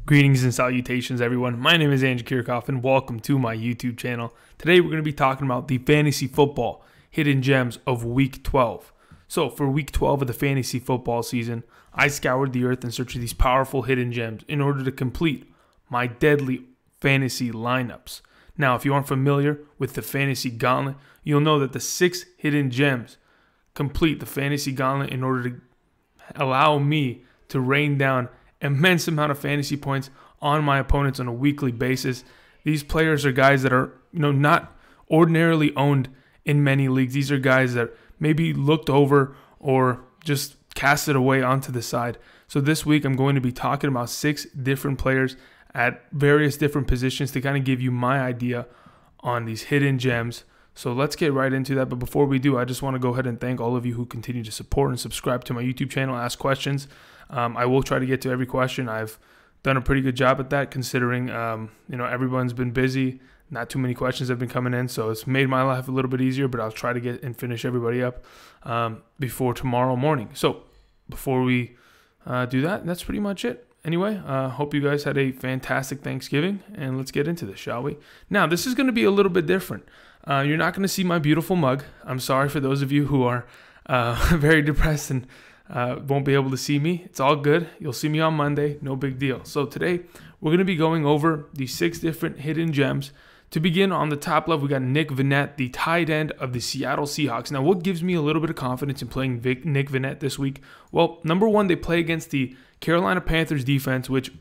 Greetings and salutations, everyone. My name is Andrew Kirchhoff, and welcome to my YouTube channel. Today, we're going to be talking about the fantasy football hidden gems of Week 12. So, for Week 12 of the fantasy football season, I scoured the earth in search of these powerful hidden gems in order to complete my deadly fantasy lineups. Now, if you aren't familiar with the Fantasy Gauntlet, you'll know that the 6 hidden gems complete the Fantasy Gauntlet in order to allow me to rain down immense amount of fantasy points on my opponents on a weekly basis. These players are guys that are, not ordinarily owned in many leagues. These are guys that maybe looked over or just casted away onto the side. So this week I'm going to be talking about 6 different players at various different positions to kind of give you my idea on these hidden gems. So let's get right into that. But before we do, I just want to go ahead and thank all of you who continue to support and subscribe to my YouTube channel, ask questions. I will try to get to every question. I've done a pretty good job at that, considering everyone's been busy. Not too many questions have been coming in, so it's made my life a little bit easier. But I'll try to get and finish everybody up before tomorrow morning. So before we do that, that's pretty much it. Anyway, hope you guys had a fantastic Thanksgiving, and let's get into this, shall we? Now, this is going to be a little bit different. You're not going to see my beautiful mug. I'm sorry for those of you who are very depressed and won't be able to see me. It's all good. You'll see me on Monday. No big deal. So today, we're going to be going over the 6 different hidden gems. To begin, on the top left, we got Nick Vannett, the tight end of the Seattle Seahawks. Now, what gives me a little bit of confidence in playing Nick Vannett this week? Well, number one, they play against the Carolina Panthers defense, which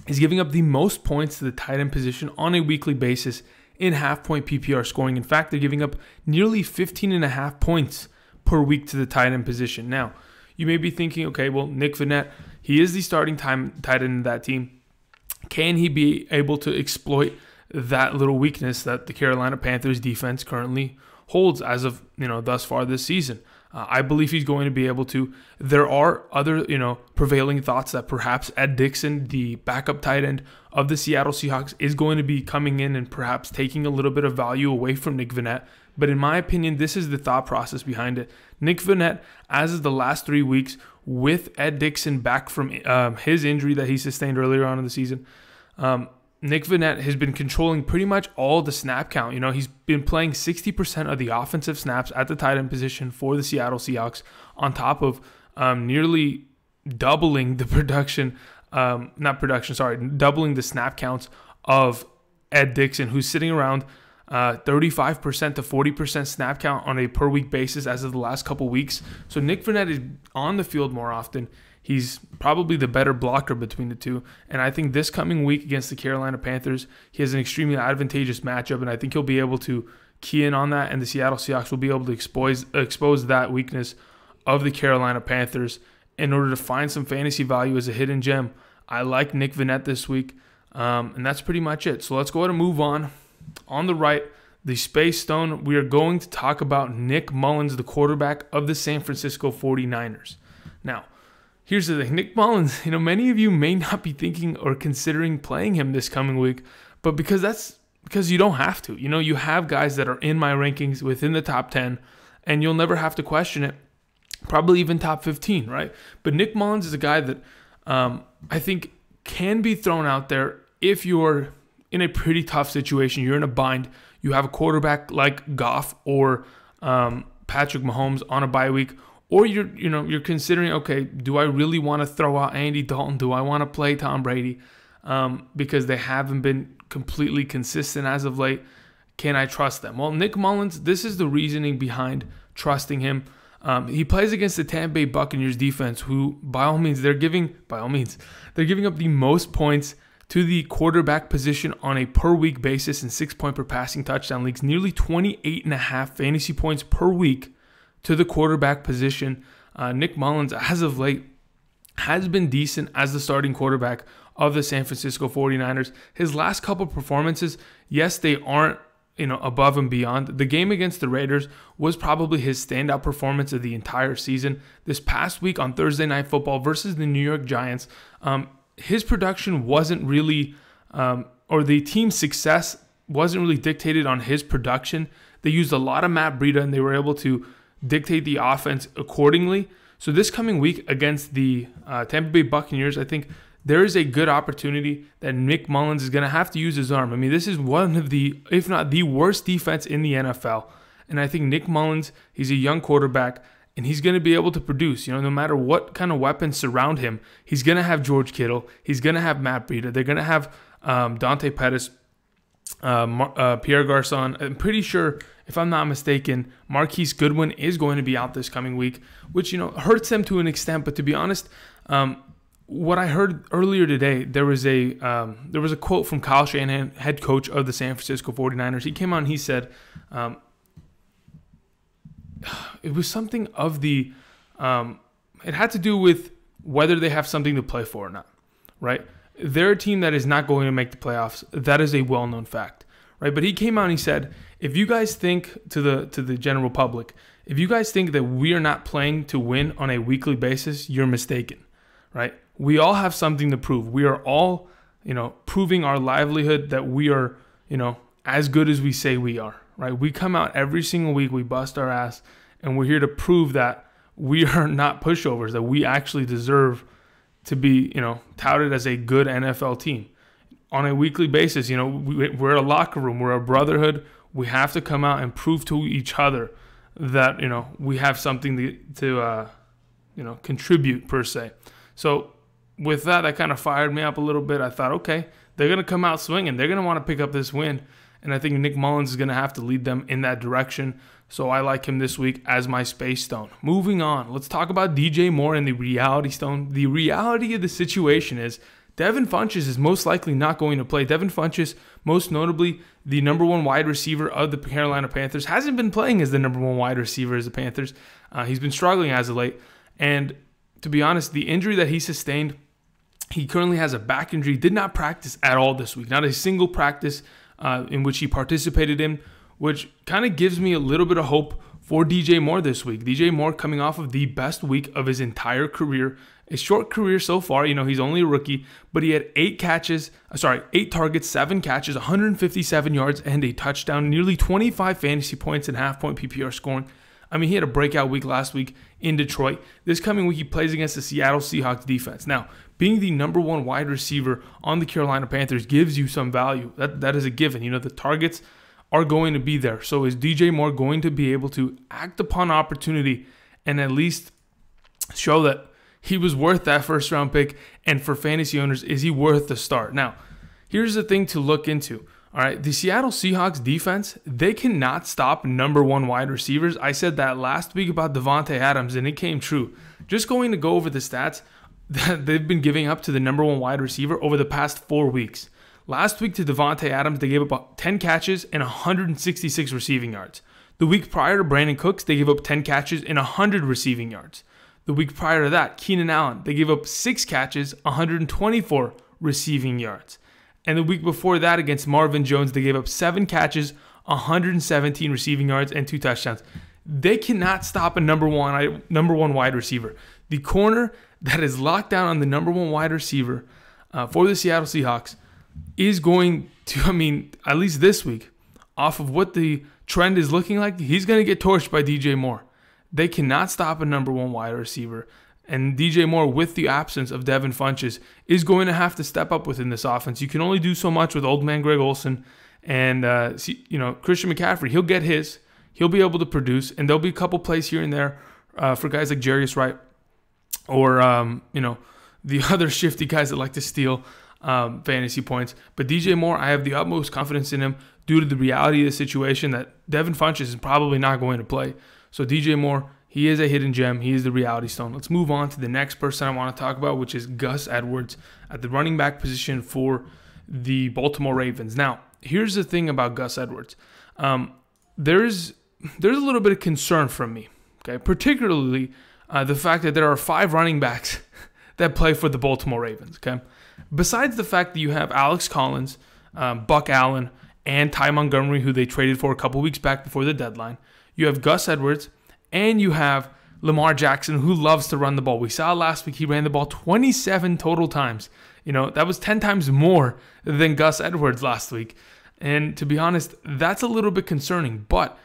is giving up the most points to the tight end position on a weekly basis in half-point PPR scoring. In fact, they're giving up nearly 15.5 points per week to the tight end position. Now, you may be thinking, okay, well, Nick Vannett, he is the starting tight end in that team. Can he be able to exploit that little weakness that the Carolina Panthers defense currently holds as of, thus far this season? I believe he's going to be able to. There are other, prevailing thoughts that perhaps Ed Dickson, the backup tight end of the Seattle Seahawks, is going to be coming in and perhaps taking a little bit of value away from Nick Vannett. But in my opinion, this is the thought process behind it. Nick Vannett, as of the last 3 weeks, with Ed Dickson back from his injury that he sustained earlier on in the season, Nick Vannett has been controlling pretty much all the snap count. He's been playing 60% of the offensive snaps at the tight end position for the Seattle Seahawks, on top of nearly doubling the doubling the snap counts of Ed Dickson, who's sitting around 35% to 40% snap count on a per week basis as of the last couple weeks. So Nick Vannett is on the field more often. He's probably the better blocker between the two. And I think this coming week against the Carolina Panthers, he has an extremely advantageous matchup, and I think he'll be able to key in on that, and the Seattle Seahawks will be able to expose that weakness of the Carolina Panthers in order to find some fantasy value as a hidden gem. I like Nick Vannett this week, and that's pretty much it. So let's go ahead and move on. On the right, the Space Stone, we are going to talk about Nick Mullens, the quarterback of the San Francisco 49ers. Now, here's the thing. Nick Mullens, many of you may not be thinking or considering playing him this coming week, but because you don't have to. You have guys that are in my rankings within the top 10, and you'll never have to question it, probably even top 15, right? But Nick Mullens is a guy that I think can be thrown out there if you're in a pretty tough situation. You're in a bind. You have a quarterback like Goff or Patrick Mahomes on a bye week, or you're considering, okay, do I really want to throw out Andy Dalton? Do I want to play Tom Brady? Because they haven't been completely consistent as of late. Can I trust them? Well, Nick Mullens, this is the reasoning behind trusting him. He plays against the Tampa Bay Buccaneers defense, who they're giving up the most points to the quarterback position on a per week basis in 6-point per passing touchdown leagues, nearly 28.5 fantasy points per week to the quarterback position. Nick Mullens, as of late, has been decent as the starting quarterback of the San Francisco 49ers. His last couple performances, yes, they aren't above and beyond. The game against the Raiders was probably his standout performance of the entire season. This past week on Thursday Night Football versus the New York Giants, his production wasn't really, or the team's success wasn't really dictated on his production. They used a lot of Matt Breida, and they were able to dictate the offense accordingly. So this coming week against the Tampa Bay Buccaneers, I think there is a good opportunity that Nick Mullens is going to have to use his arm. I mean, this is one of the, if not the worst defense in the NFL. And I think Nick Mullens, he's a young quarterback, and he's going to be able to produce. No matter what kind of weapons surround him, he's going to have George Kittle. He's going to have Matt Breida. They're going to have Dante Pettis, Pierre Garçon. I'm pretty sure, if I'm not mistaken, Marquise Goodwin is going to be out this coming week, which, hurts them to an extent. But to be honest, what I heard earlier today, there was a quote from Kyle Shanahan, head coach of the San Francisco 49ers. He came out and he said, it was something of the, it had to do with whether they have something to play for or not, right? They're a team that is not going to make the playoffs. That is a well-known fact, right? But he came out and he said, if you guys think, to the general public, if you guys think that we are not playing to win on a weekly basis, you're mistaken, right? We all have something to prove. We are all, proving our livelihood that we are, as good as we say we are, right? We come out every single week, we bust our ass, and we're here to prove that we are not pushovers, that we actually deserve to be, touted as a good NFL team. On a weekly basis, we're a locker room, we're a brotherhood. We have to come out and prove to each other that, we have something to contribute per se. So with that kind of fired me up a little bit. I thought, okay, they're going to come out swinging. They're going to want to pick up this win. And I think Nick Mullens is going to have to lead them in that direction. So I like him this week as my Space Stone. Moving on, let's talk about DJ Moore and the Reality Stone. The reality of the situation is Devin Funchess is most likely not going to play. Devin Funchess, most notably the number one wide receiver of the Carolina Panthers, hasn't been playing as the number one wide receiver as the Panthers. He's been struggling as of late. And to be honest, the injury that he sustained, he currently has a back injury, did not practice at all this week. Not a single practice in which he participated in, which kind of gives me a little bit of hope for DJ Moore this week. DJ Moore coming off of the best week of his entire career. A short career so far. He's only a rookie, but he had 8 targets, 7 catches, 157 yards, and a touchdown, nearly 25 fantasy points and half-point PPR scoring. I mean, he had a breakout week last week in Detroit. This coming week, he plays against the Seattle Seahawks defense. Now, being the number one wide receiver on the Carolina Panthers gives you some value. That is a given. The targets are going to be there. So is DJ Moore going to be able to act upon opportunity and at least show that he was worth that first-round pick? And for fantasy owners, is he worth the start? Now, here's the thing to look into. All right, the Seattle Seahawks defense, they cannot stop number one wide receivers. I said that last week about Davante Adams, and it came true. Just going to go over the stats that they've been giving up to the number one wide receiver over the past 4 weeks. Last week to Davante Adams, they gave up about 10 catches and 166 receiving yards. The week prior to Brandon Cooks, they gave up 10 catches and 100 receiving yards. The week prior to that, Keenan Allen, they gave up 6 catches, 124 receiving yards. And the week before that against Marvin Jones, they gave up 7 catches, 117 receiving yards, and 2 touchdowns. They cannot stop a number one wide receiver. The corner that is locked down on the number one wide receiver for the Seattle Seahawks is going to, at least this week, off of what the trend is looking like, he's going to get torched by DJ Moore. They cannot stop a number one wide receiver. And DJ Moore, with the absence of Devin Funchess, is going to have to step up within this offense. You can only do so much with old man Greg Olsen and Christian McCaffrey. He'll get his. He'll be able to produce, and there'll be a couple plays here and there for guys like Jarius Wright or the other shifty guys that like to steal fantasy points. But DJ Moore, I have the utmost confidence in him due to the reality of the situation that Devin Funchess is probably not going to play. So DJ Moore, he is a hidden gem. He is the reality stone. Let's move on to the next person I want to talk about, which is Gus Edwards at the running back position for the Baltimore Ravens. Now, here's the thing about Gus Edwards. There's a little bit of concern from me, okay? Particularly the fact that there are 5 running backs that play for the Baltimore Ravens, okay? Besides the fact that you have Alex Collins, Buck Allen, and Ty Montgomery, who they traded for a couple weeks back before the deadline, you have Gus Edwards, and you have Lamar Jackson, who loves to run the ball. We saw last week he ran the ball 27 total times. That was 10 times more than Gus Edwards last week. And to be honest, that's a little bit concerning. But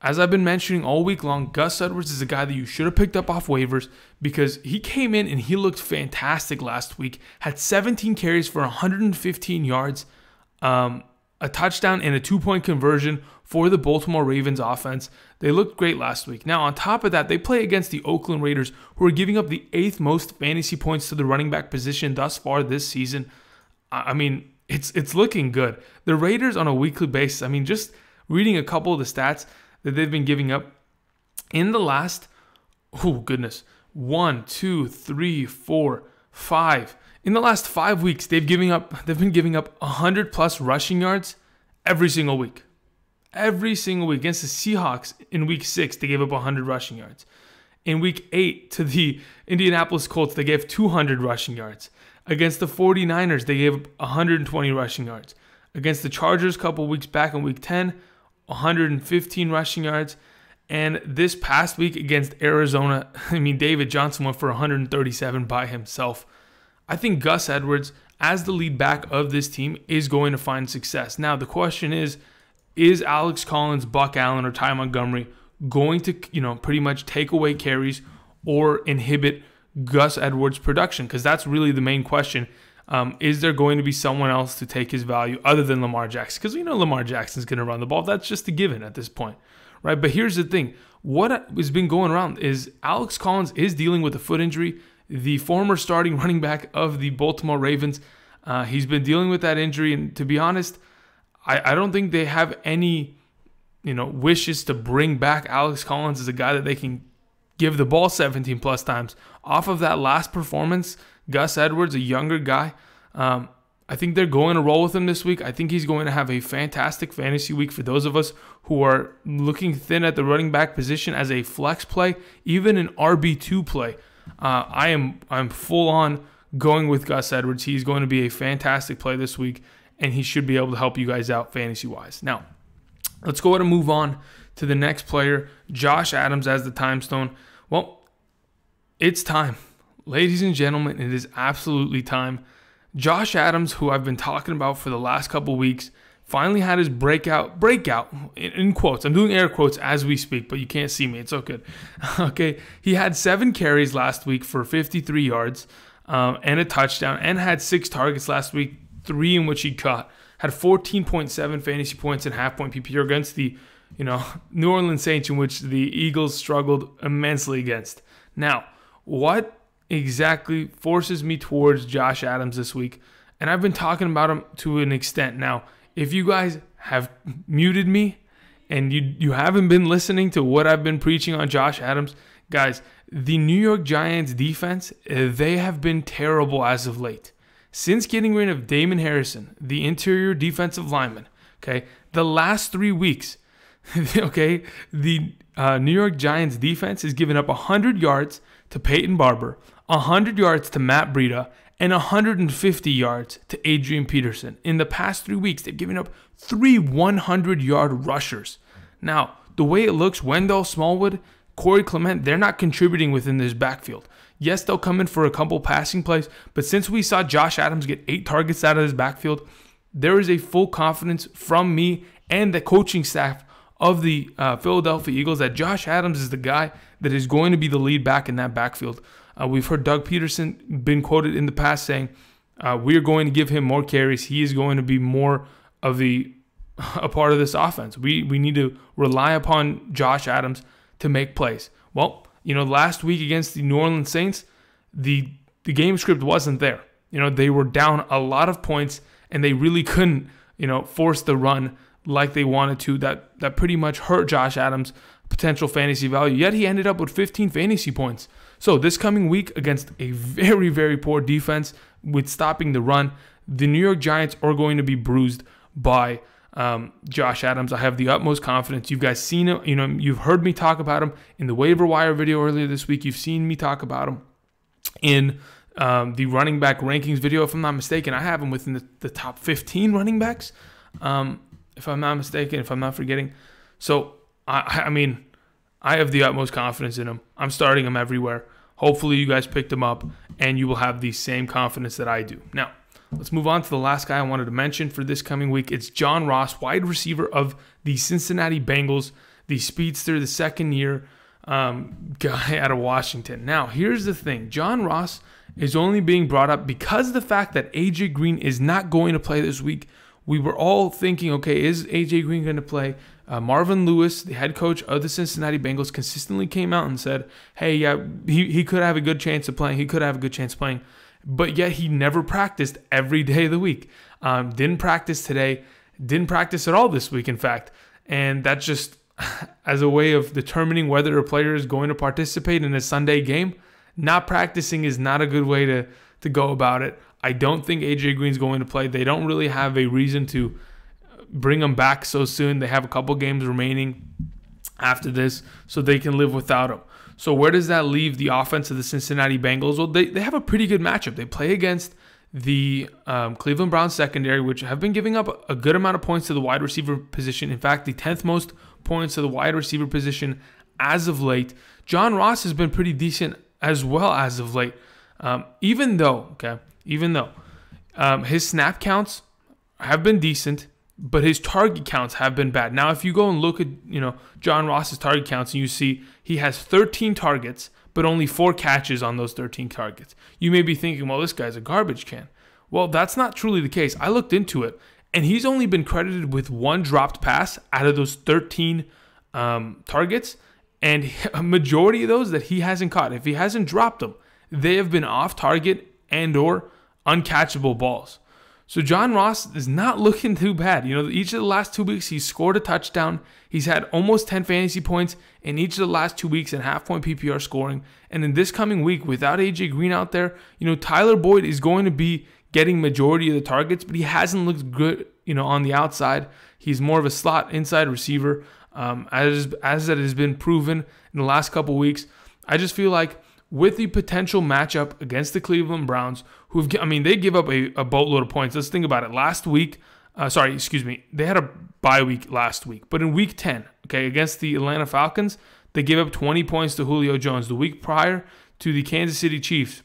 as I've been mentioning all week long, Gus Edwards is a guy that you should have picked up off waivers because he came in and he looked fantastic last week. Had 17 carries for 115 yards, a touchdown, and a 2-point conversion for the Baltimore Ravens offense. They looked great last week. Now, on top of that, they play against the Oakland Raiders, who are giving up the 8th most fantasy points to the running back position thus far this season. I mean, it's looking good. The Raiders on a weekly basis, I mean, just reading a couple of the stats that they've been giving up in the last, 1, 2, 3, 4, 5. In the last 5 weeks, they've been giving up 100 plus rushing yards every single week. Every single week. Against the Seahawks in week 6, they gave up 100 rushing yards. In week 8 to the Indianapolis Colts, they gave 200 rushing yards. Against the 49ers, they gave up 120 rushing yards. Against the Chargers a couple weeks back in week 10, 115 rushing yards. And this past week against Arizona, I mean, David Johnson went for 137 by himself. I think Gus Edwards, as the lead back of this team, is going to find success. Now, the question is Alex Collins, Buck Allen, or Ty Montgomery going to, pretty much take away carries or inhibit Gus Edwards' production? Because that's really the main question. Is there going to be someone else to take his value other than Lamar Jackson? Because we know Lamar Jackson's going to run the ball. That's just a given at this point, right? But here's the thing. What has been going around is Alex Collins is dealing with a foot injury. The former starting running back of the Baltimore Ravens, he's been dealing with that injury. And to be honest, I don't think they have any, wishes to bring back Alex Collins as a guy that they can give the ball 17 plus times. Off of that last performance, Gus Edwards, a younger guy, I think they're going to roll with him this week. I think he's going to have a fantastic fantasy week for those of us who are looking thin at the running back position as a flex play, even an RB2 play. I'm full on going with Gus Edwards. He's going to be a fantastic play this week, and he should be able to help you guys out fantasy-wise. Now, let's go ahead and move on to the next player, Josh Adams as the time stone. Well, it's time. Ladies and gentlemen, it is absolutely time. Josh Adams, who I've been talking about for the last couple weeks, finally had his breakout, in quotes. I'm doing air quotes as we speak, but you can't see me. It's so good. Okay, he had 7 carries last week for 53 yards and a touchdown, and had 6 targets last week, 3 in which he caught. Had 14.7 fantasy points and half-point PPR against the New Orleans Saints, in which the Eagles struggled immensely against. Now, what exactly forces me towards Josh Adams this week? And I've been talking about him to an extent. Now, if you guys have muted me and you haven't been listening to what I've been preaching on Josh Adams, guys, the New York Giants defense, they have been terrible as of late. Since getting rid of Damon Harrison, the interior defensive lineman, okay, the last 3 weeks, okay, the New York Giants defense has given up 100 yards to Peyton Barber, 100 yards to Matt Breida, and 150 yards to Adrian Peterson. In the past 3 weeks, they've given up 3 100-yard rushers. Now, the way it looks, Wendell Smallwood, Corey Clement, they're not contributing within this backfield. Yes, they'll come in for a couple passing plays, but since we saw Josh Adams get 8 targets out of his backfield, there is a full confidence from me and the coaching staff of the Philadelphia Eagles that Josh Adams is the guy that is going to be the lead back in that backfield. We've heard Doug Peterson been quoted in the past saying, we are going to give him more carries. He is going to be more of a part of this offense. We need to rely upon Josh Adams to make plays. Well, last week against the New Orleans Saints, the game script wasn't there. They were down a lot of points, and they really couldn't, force the run like they wanted to. That pretty much hurt Josh Adams' potential fantasy value. Yet he ended up with 15 fantasy points. So this coming week against a very, very poor defense with stopping the run, the New York Giants are going to be bruised by Josh Adams. I have the utmost confidence. You guys seen him. You've heard me talk about him in the waiver wire video earlier this week. You've seen me talk about him in the running back rankings video. If I'm not mistaken, I have him within the top 15 running backs. If I'm not mistaken, if I'm not forgetting. So, I mean, I have the utmost confidence in him. I'm starting him everywhere. Hopefully you guys picked him up and you will have the same confidence that I do. Now, let's move on to the last guy I wanted to mention for this coming week. It's John Ross, wide receiver of the Cincinnati Bengals. the speedster, the second-year guy out of Washington. Now, here's the thing. John Ross is only being brought up because of the fact that A.J. Green is not going to play this week. We were all thinking, okay, is A.J. Green going to play? Marvin Lewis, the head coach of the Cincinnati Bengals, consistently came out and said, hey, yeah, he could have a good chance of playing. He could have a good chance of playing. But yet he never practiced every day of the week. Didn't practice today. Didn't practice at all this week, in fact. And that's just as a way of determining whether a player is going to participate in a Sunday game. Not practicing is not a good way to go about it. I don't think A.J. Green's going to play. They don't really have a reason to bring him back so soon. They have a couple games remaining after this, so they can live without him. So where does that leave the offense of the Cincinnati Bengals? Well, they have a pretty good matchup. They play against the Cleveland Browns secondary, which have been giving up a good amount of points to the wide receiver position. In fact, the 10th most points to the wide receiver position as of late. John Ross has been pretty decent as well as of late. Even though his snap counts have been decent, but his target counts have been bad. Now, if you go and look at John Ross's target counts, and you see he has 13 targets, but only 4 catches on those 13 targets. You may be thinking, well, this guy's a garbage can. Well, that's not truly the case. I looked into it, and he's only been credited with 1 dropped pass out of those 13 targets, and a majority of those that he hasn't caught. If he hasn't dropped them, they have been off target and or uncatchable balls. So John Ross is not looking too bad. Each of the last 2 weeks, he's scored a touchdown. He's had almost 10 fantasy points in each of the last 2 weeks in half-point PPR scoring. And in this coming week, without A.J. Green out there, Tyler Boyd is going to be getting majority of the targets, but he hasn't looked good, on the outside. He's more of a slot inside receiver, as that has been proven in the last couple weeks. I just feel like with the potential matchup against the Cleveland Browns, they give up a boatload of points. Let's think about it. Last week, they had a bye week last week. But in week 10, against the Atlanta Falcons, they gave up 20 points to Julio Jones. The week prior to the Kansas City Chiefs,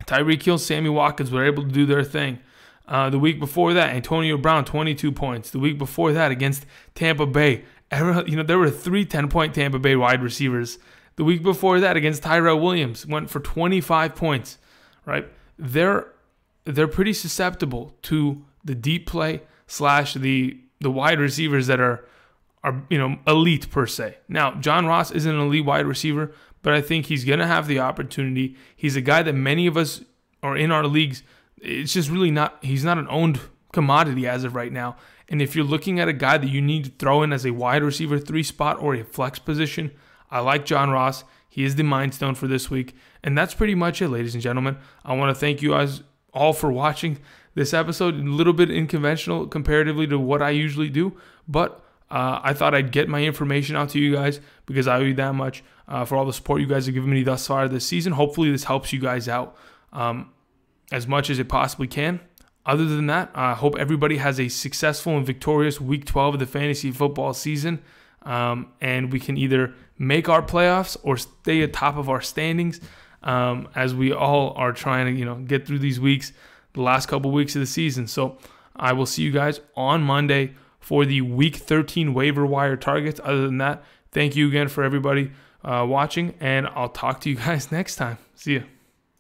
Tyreek Hill, Sammy Watkins were able to do their thing. The week before that, Antonio Brown, 22 points. The week before that, against Tampa Bay, there were 3 10-point Tampa Bay wide receivers. The week before that, against Tyrell Williams, went for 25 points, right? They're pretty susceptible to the deep play / the wide receivers that are elite per se. Now, John Ross isn't an elite wide receiver, but I think he's going to have the opportunity. He's a guy that many of us are in our leagues. It's just really he's not an owned commodity as of right now. And if you're looking at a guy that you need to throw in as a wide receiver 3 spot or a flex position, I like John Ross. He is the Mind Stone for this week. And that's pretty much it, ladies and gentlemen. I want to thank you guys all for watching this episode. A little bit unconventional comparatively to what I usually do, but I thought I'd get my information out to you guys because I owe you that much for all the support you guys have given me thus far this season. Hopefully this helps you guys out as much as it possibly can. Other than that, I hope everybody has a successful and victorious Week 12 of the fantasy football season. And we can either make our playoffs or stay atop of our standings as we all are trying to get through these weeks, the last couple weeks of the season. So I will see you guys on Monday for the Week 13 waiver wire targets. Other than that, thank you again for everybody watching, and I'll talk to you guys next time. See ya.